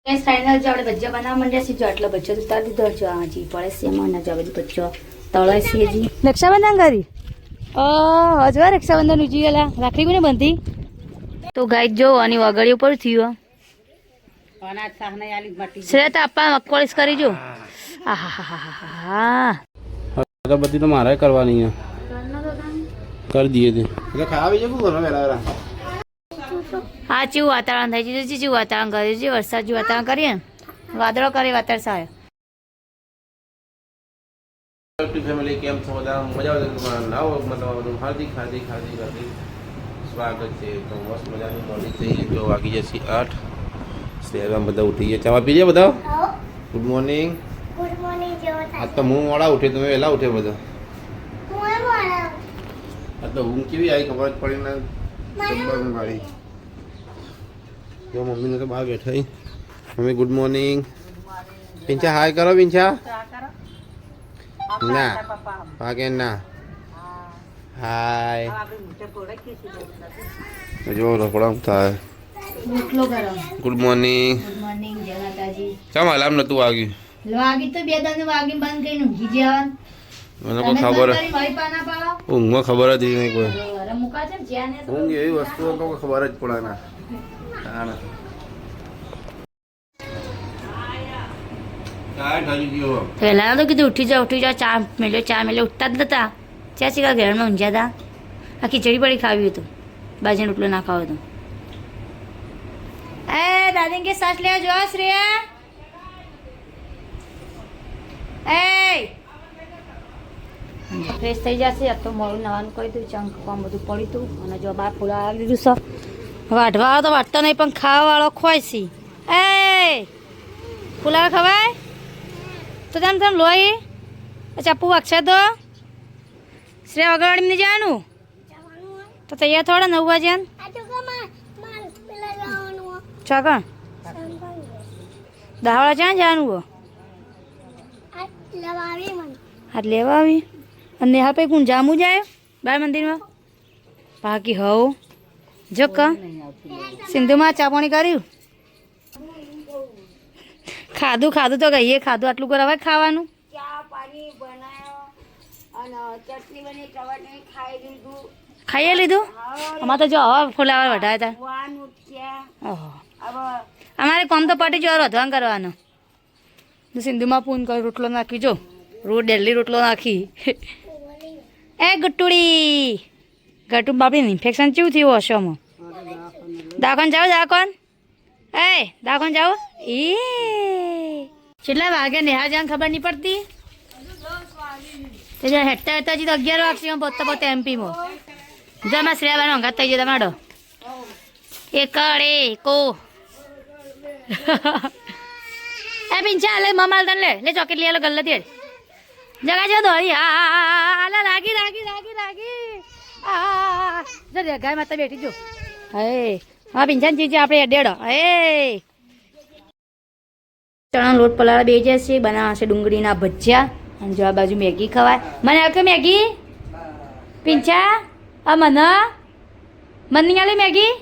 Final જો આપણે ભજીયા બનાવવા માંડ્યા છીએ. જો આટલો ભજીયો ઉતારી દીધો. જો હાજી પડે છે એમાં જો બધી ભજીયો તળાય છે હજી. રક્ષાબંધન કરી હજુ રક્ષાબંધન ઉજી ગયેલા રાખડી કોને બંધી તો ગાય જો આની વગડી ઉપર થયું શ્રેત આપવા મગફળીસ કરી જો. અગરબત્તી તો મારે કરવાની કરી દઈએ તે હા ચેવું વાતાવરણ થાય છે. ચેવું વાતાવરણ કર્યું છે. વરસાદ જેવું વાતાવરણ કરીએ ને વાદળો કરે વાતાવરણ સારું. ફેમિલી કેમ છો બધા મજા આવે તમારા નવ હાર્દિક હાર્દિક હાર્દિક હાર્દિક સ્વાગત છે. તો મસ્ત મજાની મોર્નિંગ થઈ તો વાગી જશે 8. શહેરમાં બધા ઉઠી ગયા. ચા પીજે બધા. Good morning. ગુડ મોર્નિંગ આજ તો હું મોડા ઉઠે તમે વહેલા ઉઠે બધા. આ તો ઊંઘ કેવી આવી ખબર જ પડી ને જમવાનું ગાડી જો મમ્મીને તો બહાર બેઠા. Mummy good morning. Pincha hi કરો પિંચા. ના પાકે ના હાય જો રખડા થાય. Good morning. ગુડ મોર્નિંગ જય માતાજી. ચાલ અલાર્મ નતું વાગ્યું. વાગી તો બે દાને વાગી બંધ કરીને ઊંઘી જવાનું. મને કોઈ ખબર ઊંઘમાં ખબર જ નહીં કોઈ. ઊંઘ એવી વસ્તુ તો ખબર જ પડે ના. પહેલા તો કીધું ઉઠી જાઓ ચા મેલ્યો ઉઠતા જ નતા. ચા શીખા ઘરમાં ઊંઝ્યા હતા. આ ખીચડી પડી ખાવી હતું બાજરીનો રોટલો ના ખાવો હતો. એ દાદી કે સાસ લેવા જો શ્રેયા. એ ફ્રેશ થઈ જશે. આ તો મોડું નવાનું કરી દઉં. ચંક કામ બધું પડ્યું હતું અને જો બહાર ફૂલા આવી દીધું છે. વાઢવાળો તો વાટતો નહીં પણ ખાવાવાળો ખવાય છે. એ ફૂલા ખવાય તો તમે લોહી ચાપુ વાગશે તો શ્રેયા વગરવાડી નહીં જવાનું તો તૈયાર થોડા 9 વાગ્યા ચોકણ દાવાળા ક્યાં જવાનું હો હાથ લેવા આવી અને નેહા પે કોણ જામું જાય બાર મંદિરમાં બાકી હવ જો કા સિંધુમાં ચા પાણી કર્યું. ખાધું તો કહીએ ખાધું આટલું કરાવે ખાવાનું. ખાઈએ લીધું. અમારે તો જો હવા ફુલાવા વઢાયા હતા. અમારે કોમ તો પટી જો વધવાન કરવાનો. સિંધુમાં પૂન કરી રોટલો નાખી જો ડેલી રોટલો નાખી. એ ગુટ્ટુડી ગટુ બાપડી ઇન્ફેક્શન કેવું થયું હશે આમાં. દાખન જાઓ દાખન જાઓ. એ કેટલા વાગે નેહા જાન ખબર નહીં પડતી. હેઠતા હેઠતા હજી તો 11 વાગશે પોતે એમપીમાં. જમા શ્રેયાબાનો અંગાત થઈ જાય તમારો. એ કડે કો એ પિંચા લે મમાલ તને લે ચોકલેટ લઈ આલો ગલ્લે તેડ જગા જો દોડી. હા લાગી જરા ગાય માતા બેઠી જો. હે હા પિંચાન ચીજ આપણે ડેડો. હે ચણા લોટ પલાળા બે જશે. બનાવશે ડુંગળીના ભજીયા અને જો આ બાજુ મેગી ખવાય. મને આવકે મેગી પિંચા આ મને નહીં આલી મેગી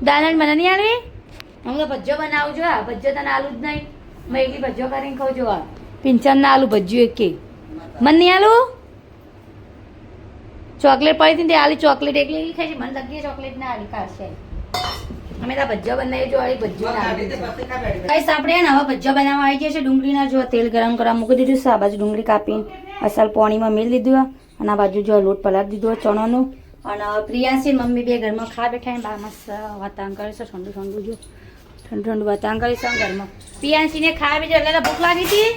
દાના મને નહીં આલવી. હું તો ભજીયો બનાવું છું. આ ભજીયો તને આલુ જ નહીં. મેગી ભજીયો કરીને ખાઉં છું. પિંચાન ના આલુ ભજીયું એક મને નહીં આલું. ચોકલેટ પડી હતી ને આલી ચોકલેટ એકલી ખાઈ છે. મને લગી ચોકલેટ ના આલી કાઢશે. અમે તો ભજીયો બનાવી જો આલી ભજીયો કઈ આપણે ને હવે ભજીયો બનાવવા આવી જશે. ડુંગળીના જો તેલ ગરમ કરવા મૂકી દીધું છે. આ બાજુ ડુંગળી કાપીને અસલ પાણીમાં મેળ દીધું અને આ બાજુ જો લોટ પલાળી દીધો ચણાનું. અને પ્રિયાસી મમ્મી બે ઘરમાં ખા બેઠા બહાર મસ્ત વાતાવરણ કરે છે. ઠંડુ જો ઠંડુ વાતાવરણ કરે છે ઘરમાં. પ્રિયાસીને ખા બેઠા એટલે ભૂખ લાગી હતી.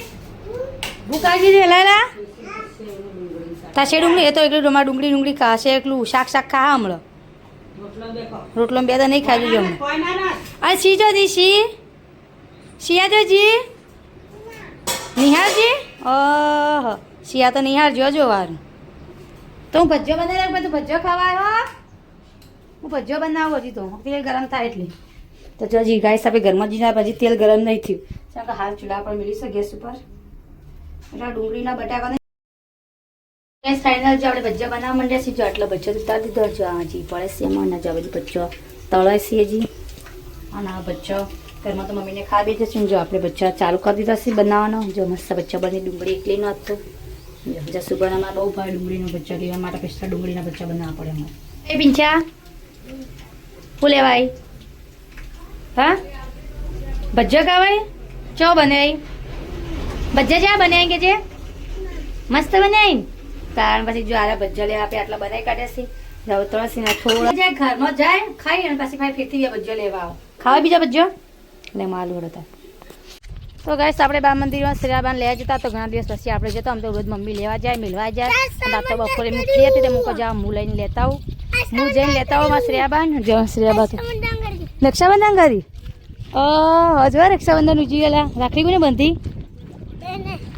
એટલે તાશે ડુંગળી એ તો એકલું તમારે ડુંગળી ખાશે. એકલું શાક ખા હમણાં રોટલો બે તો નહીં ખાઈ જજો હમણાં. આ સી જો દી શિયા જોજી નિહાળજી. ઓહ શિયા તો નિહાળ જોજો વાર. તો હું ભજીયો બનાવી તું ભજીયો ખાવા આવ્યો. હું ભજીયો બનાવું હજી તો તેલ ગરમ થાય એટલે તો જો જી ગાય આપણે ઘરમાં જઈને પછી તેલ ગરમ નહીં થયું. ચાલો હાલ ચૂલા પર મેળવી છે ગેસ ઉપર. એટલે ડુંગળીના બટાકાને ફાઇનલ જો આપણે ભજીયા બનાવવા માંડ્યા છીએ. જો આટલો ભજીયો ઉતારી દીધો. જો હાજી પડે છે એમાં જો બધું ભજીયો તળાય છે હજી. અને આ ભજીયા ઘરમાં તો મમ્મીને ખાવી છે શું જો આપણે ભજીયા ચાલુ કરી દીધા છે બનાવવાનો જો મસ્ત ભજીયા બની ડુંગળી એકલી નો હતો જસુબણામાં બહુ ભાઈ ડુંગળીનો ભજીયા લેવા માટે પેસ્ટા ડુંગળીના ભજીયા બનાવવા પડે અમારે એ પિંચા શું લેવાય હા ભજીયા ખાવાય ચો બનાવી ભજીયા જ્યાં બનાવી કે છે મસ્ત બનાવી કારણ પછી જો આરા ભજીયા લેવા આપણે આટલા બનાવી કાઢ્યા છે જાવ તળસીના થોડા જાય ઘરમાં જાય ખાઈ અને પછી ભાઈ ફેરથી બીજા ભજીયા લેવા આવો ખાવા બીજા ભજીયા એટલે માલું હતા તો ગાઈસ આપણે બા મંદિરમાં શ્રીરાબાન લેવા જતા તો ઘણા દિવસ પછી આપણે જતા આમ તો રોજ મમ્મી લેવા જાય મિલવા જાય અને તો બપોરે હું ફ્રી હતી તો હું કહું હું લઈને લેતા આવું હું જઈને લેતા આવું મારા શ્રેયાબાન જો શ્રેયાબા રક્ષાબંધન કરી હજુ રક્ષાબંધન ઉજી ગયેલા રાખડી કોને બંધી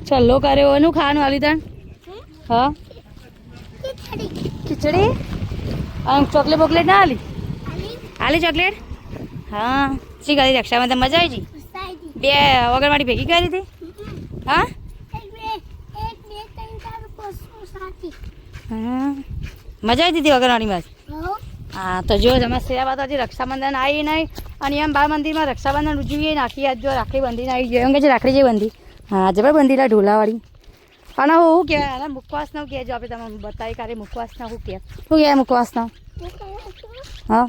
છલ્લો કર્યો એનું ખાવાનું આલી તણ હા ખીચડી અને ચોકલેટ બોકલેટ ના આલી આલી ચોકલેટ હા શી કરી રક્ષાબંધન મજા આવી બે વગરવાળી ભેગી કરી હતી હા મજા આવી હતી વગરવાળીમાં હા તો જો તમે શ્રેયાબા હજી રક્ષાબંધન આવી નહીં અને એમ બા મંદિરમાં રક્ષાબંધન ઉજવીએ નાખી આજ જો રાખડી બંધીને આવી ગયો એમ કે છે રાખડી જે બંધી હા જબર બંધીલા ઢોલાવાળી અને શું કહેવાય આના મુખવાસના કહેજો આપણે તમે બતાવી કાઢે મુખવાસના શું કહે શું કહેવાય મુખવાસના હા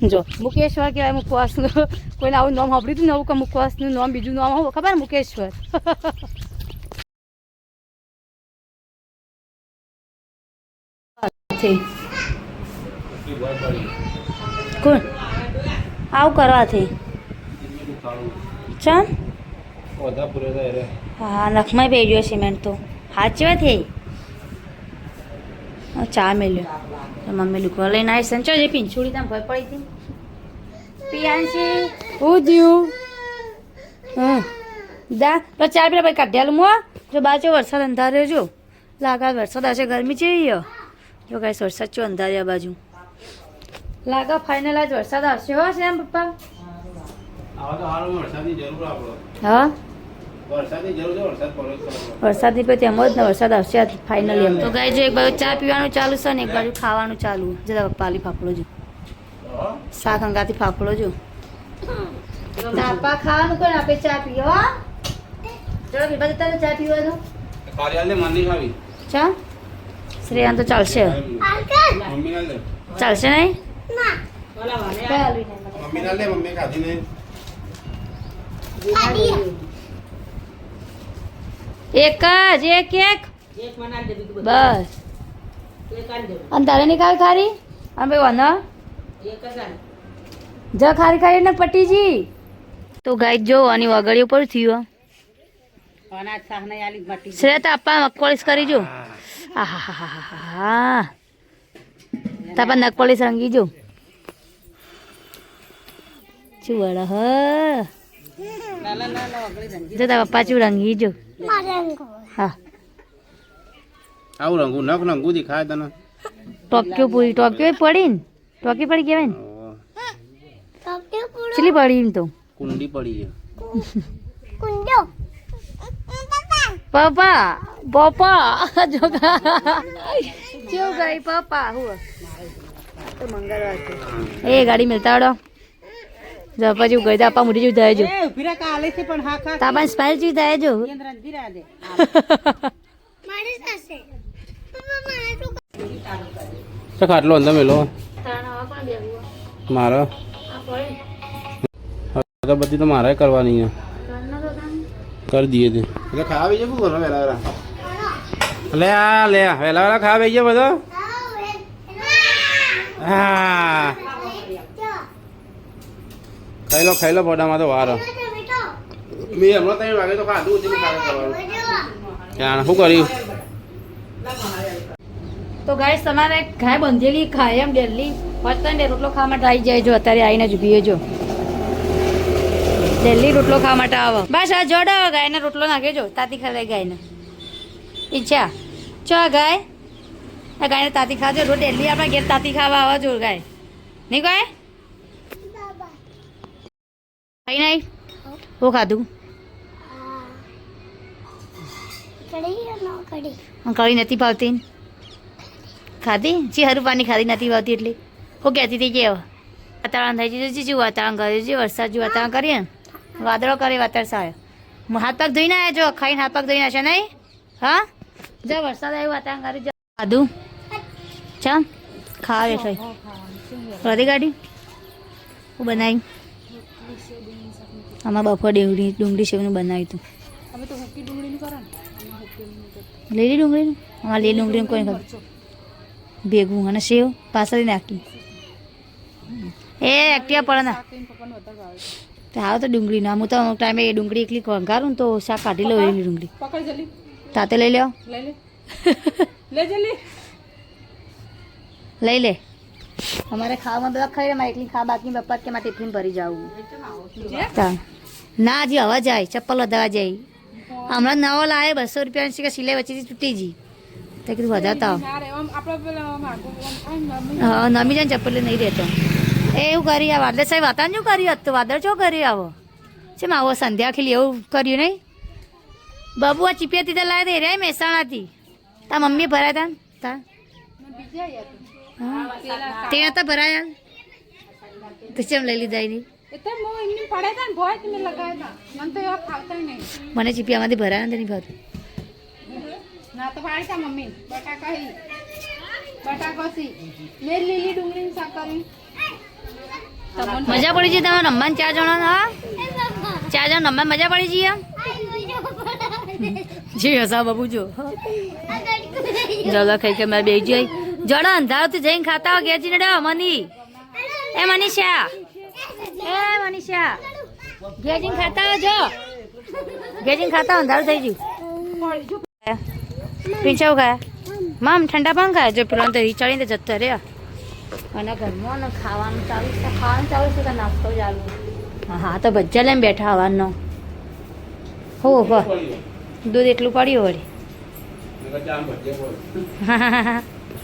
જો મુકેશ્વર કહેવાય મુખવાસનું કોઈને આવું નામ સાંભળ્યું હતું નવું કે મુખવાસનું નામ બીજું નામ આવું ખબર મુકેશ્વર કોણ આવું કરવાથી ચાલ હા નખમાં પી ગયો સિમેન્ટ તો હાચવા થઈ ચા મેલ્યો મમ્મી લુકવા લઈને આવી સંચો જે પીંછુડી તમે ભય પડી હતી પિયાંશી હું થયું દા તો ચાર પેલા ભાઈ કાઢ્યાલું મો જો બાજુ વરસાદ અંધાર્યો જો લાગા વરસાદ હશે ગરમી છે જો કાંઈ વરસાદ છો અંધાર્યા બાજુ લાગા ફાઇનલ આજ વરસાદ આવશે હો છે એમ પપ્પા હા વરસાદની પછી એમ જ ને વરસાદ આવશે ફાઇનલી એમ તો ગાય જો એક બાજુ ચા પીવાનું ચાલુ છે ને એક બાજુ ખાવાનું ચાલુ જરા પપ્પાલી ફાફડો જો શાક અંગાથી ફાફડો જો ચાપા ખાવાનું કોણ આપે ચા પીઓ ચલો બીબા જતા ચા પીવાનો ચા શ્રેયાન તો ચાલશે ચાલશે નહીં એક જ એક બસ અને તારે નહીં ખાવી ખારી અમે વના જ ખારી ખારી ને પટીજી તો ગાય જો આની વગડી ઉપર થયું શ્રેયા તાપા મગપોલીસ કરી જો હા તાપા નગપોલીસ રંગી જો ચુવાડા હ જો તારા પપ્પા ચું રંગી જો હા આવું રંગું નખ રંગું દેખાય તને ટોક્યો પૂરી ટોક્યો પડી ને ટોકી પડી કહેવાય ને ચીલી પડી ને તો કુંડી પડી પપ્પા પપ્પા જો જો ગઈ પપ્પા હું તો મંગળવાર છે એ ગાડી મિલતા આવડો જો પછી ગઈ આપા મુડી જેવું થાય જો તાપા સ્પાઈલ જેવું થાય જો ખાટલો અંદર મેલો મારો બધી તો મારે કરવાની કરી દઈએ તે એટલે ખાવા બેજો શું કરો વહેલા લે આ લે વહેલા વહેલા ખાવા બેજો બધો હા ખાઈ લો ફોટામાં તો વાર મેં હમણાં 3 વાગે તો ખાધું છે કરવાનું ત્યાં શું કર્યું તો ગાઈસ તમારે ગાય બંધેલી ખાય એમ ડેલી પતંગ રોટલો ખાવા માટે આવી જાય જો અત્યારે આવીને જ ઉભી જો ડેલી રોટલો ખાવા માટે આવો બસ આ જોડો ગાયને રોટલો નાખે જો તાતી ખાઈ ગાયને ઈચ્છા ચો ગાય આ ગાયને તાતી ખાજો રોજ ડેલી આપણે ઘેર તાતી ખાવા આવો જો ગાય નહીં ગાય ખાઈ નહીં હું ખાધું કઢી નથી ભાવતી ખાધી જી હરું પાણી ખાધી નથી ભાવતી એટલે હું કહેતી હતી કે વાતાવરણ થઈ ગયું છે, જેવું વાતાવરણ કર્યું છે, વરસાદ જેવું વાતાવરણ કરીએ ને વાદળો કરે વાતાવરણ સારું. હાથ પગ ધોઈને આવ્યા જો, ખાઈને હાથ પગ ધોઈને આવશે નહીં? હા, જો વરસાદ આવ્યું વાતાવરણ કર્યું જો. ખાધું ચાલ ખાવા બેઠો રોધી ગાડી હું બનાવી. આમાં બપોર ડુંગળી સેવનું બનાવ્યું હતું. લીલી ડુંગળીનું આમાં લીલી ડુંગળીનું કોઈ ખબર ભેગું અને સેવ પાછળ નાખી એ એક્ટિવા પડે ને તો હાવ તો ડુંગળી ના હું તો અમુક ટાઈમે એ ડુંગળી એકલી વઘારું ને તો શાક કાઢી લો એની ડુંગળી તાતે લઈ લો લઈ લે. અમારે ખાવામાં બધા ખાઈ મારે એકલી ખા બાકી પપ્પા કે મારે ટિફિન ભરી જવું ના હજી હવા જાય ચપ્પલ વધારવા જાય. હમણાં નવો લાવે 200 રૂપિયાની કે સિલાઈ વચ્ચેથી તૂટી ગઈ તો કીધું વધારતા હા નમી જાય ચપ્પલ નહીં રહેતો એ એવું કરી આ વાદળ સાહેબ વાતાવરણ શું કર્યું હતું વાદળ શું કર્યું આવો છે આવો સંધ્યા ખીલી એવું કર્યું નહીં બાબુ આ ચીપિયાથી તો લાવે રે મહેસાણાથી તા મમ્મી ભરાયા તા તે હતા ભરાયા તો ચેમ લઈ લીધા એની મને ચીપિયામાંથી ભરાયા ને નહીં ભાવતું મજા પડી છે તમે રમવાનું 4 જણા હા 4 જણા રમવા મજા પડી છે જી હસા બાબુ જો જગા ખાઈ કે મેં બે જઈ જડા અંધારથી જઈને ખાતા હોય ઘેર જઈને મની એ મનીષા ઘેર જઈને ખાતા હોય જો ઘેર જઈને ખાતા અંધારું થઈ ગયું પીંછાવ ખાયા મામ ઠંડા પાન ખાયા જો પેલો તો રીચાડીને જતો રે અને ઘરમાં ખાવાનું ચાલુ છે કે નાસ્તો ચાલુ હા તો ભજીયા લઈને બેઠા હવાનો હો હો દૂધ એટલું પડ્યું વળી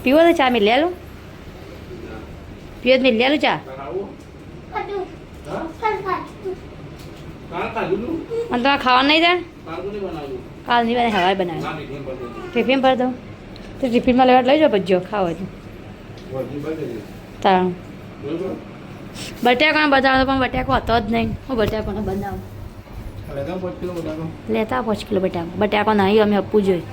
પીવો તો ચા મિલ લો પીવો મિલ લો ચા અને તમારે ખાવાનું નહીં થાય કાલ નહીં બનાવે હવાય બનાવે ટિફિન ભરી દઉં તો ટિફિનમાં લેવા લઈ જાઓ ભજીયો ખાવો તો તાણ બટાકાનો બનાવો પણ બટાકો હતો જ નહીં હું બટાકાનો બનાવું લેતા 5 કિલો બટાકો નહીં અમે આપવું જોઈએ